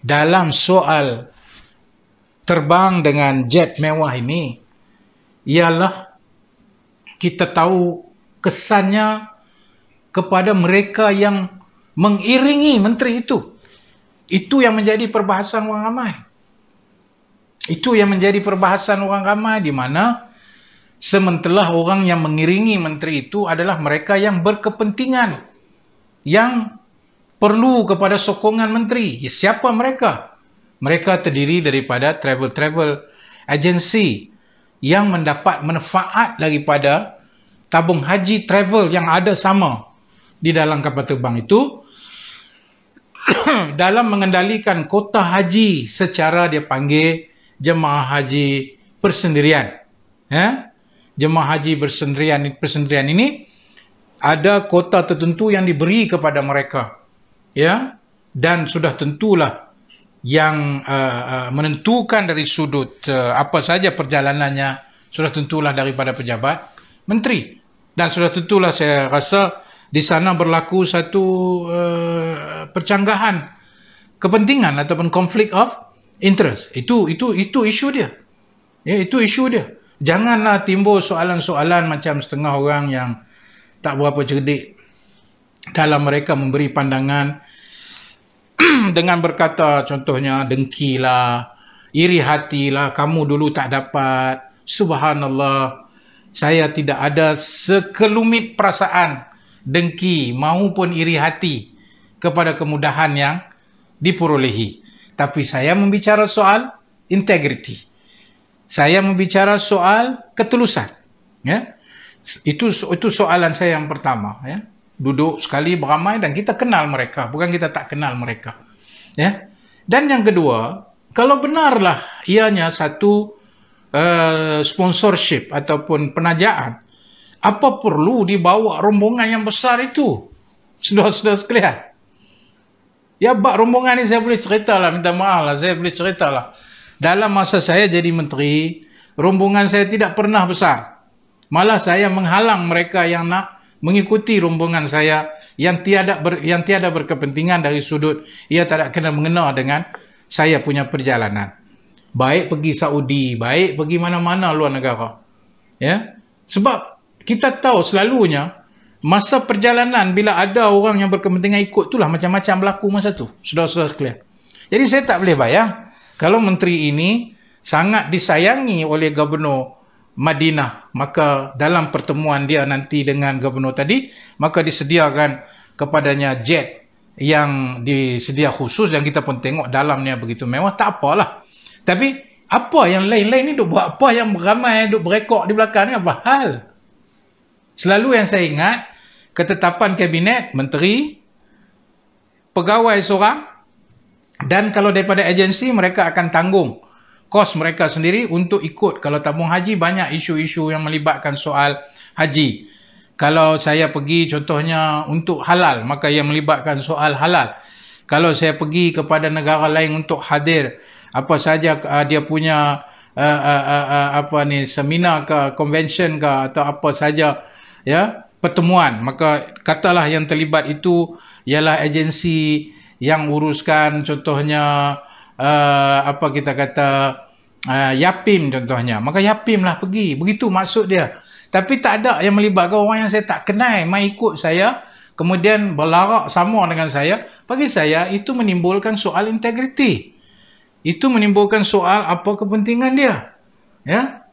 dalam soal terbang dengan jet mewah ini ialah kita tahu kesannya kepada mereka yang mengiringi menteri itu. Itu yang menjadi perbahasan orang ramai. Itu yang menjadi perbahasan orang ramai, di mana sementara orang yang mengiringi menteri itu adalah mereka yang berkepentingan, yang perlu kepada sokongan menteri. Siapa mereka? Mereka terdiri daripada travel agency yang mendapat manfaat daripada tabung haji travel yang ada sama di dalam kapal terbang itu dalam mengendalikan kota haji secara dia panggil jemaah haji persendirian. Jemaah haji persendirian ini ada kota tertentu yang diberi kepada mereka, ya, dan sudah tentulah yang menentukan dari sudut apa saja perjalanannya sudah tentulah daripada pejabat menteri, dan sudah tentulah saya rasa di sana berlaku satu percanggahan kepentingan ataupun conflict of interest. Itu isu dia. Ya, itu isu dia. Janganlah timbul soalan-soalan macam setengah orang yang tak berapa cerdik dalam mereka memberi pandangan dengan berkata contohnya dengkilah, iri hatilah, kamu dulu tak dapat. Subhanallah, saya tidak ada sekelumit perasaan dengki maupun iri hati kepada kemudahan yang diperolehi. Tapi saya membicara soal integriti. Saya membicara soal ketulusan. Ya? Itu soalan saya yang pertama. Ya? Duduk sekali beramai dan kita kenal mereka. Bukan kita tak kenal mereka. Ya? Dan yang kedua, kalau benarlah ianya satu sponsorship ataupun penajaan, apa perlu dibawa rombongan yang besar itu? Saudara-saudara sekalian. Ya, bak rombongan ni saya boleh ceritalah, minta maaf lah, saya boleh ceritalah. Dalam masa saya jadi menteri, rombongan saya tidak pernah besar. Malah saya menghalang mereka yang nak mengikuti rombongan saya yang tiada berkepentingan dari sudut ia tak kena mengena dengan saya punya perjalanan. Baik pergi Saudi, baik pergi mana-mana luar negara. Ya? Sebab kita tahu selalunya masa perjalanan bila ada orang yang berkepentingan ikut, itulah macam-macam berlaku masa tu, saudara-saudara sekalian. Jadi saya tak boleh bayang kalau menteri ini sangat disayangi oleh Gubernur Madinah, maka dalam pertemuan dia nanti dengan Gubernur tadi, maka disediakan kepadanya jet yang disedia khusus dan kita pun tengok dalamnya begitu mewah, tak apalah. Tapi apa yang lain-lain ni duk buat apa yang ramai duk berekor di belakang ni, apa hal? Selalu yang saya ingat, ketetapan kabinet, menteri, pegawai seorang, dan kalau daripada agensi, mereka akan tanggung kos mereka sendiri untuk ikut. Kalau tabung haji, banyak isu-isu yang melibatkan soal haji. Kalau saya pergi contohnya untuk halal, maka yang melibatkan soal halal. Kalau saya pergi kepada negara lain untuk hadir, apa saja dia punya seminar ke, convention ke, atau apa saja, ya, pertemuan, maka katalah yang terlibat itu ialah agensi yang uruskan contohnya Yapim contohnya, maka Yapim lah pergi, begitu maksud dia. Tapi tak ada yang melibatkan orang yang saya tak kenal mai ikut saya, kemudian berlarak sama dengan saya. Bagi saya itu menimbulkan soal integriti, itu menimbulkan soal apa kepentingan dia, ya.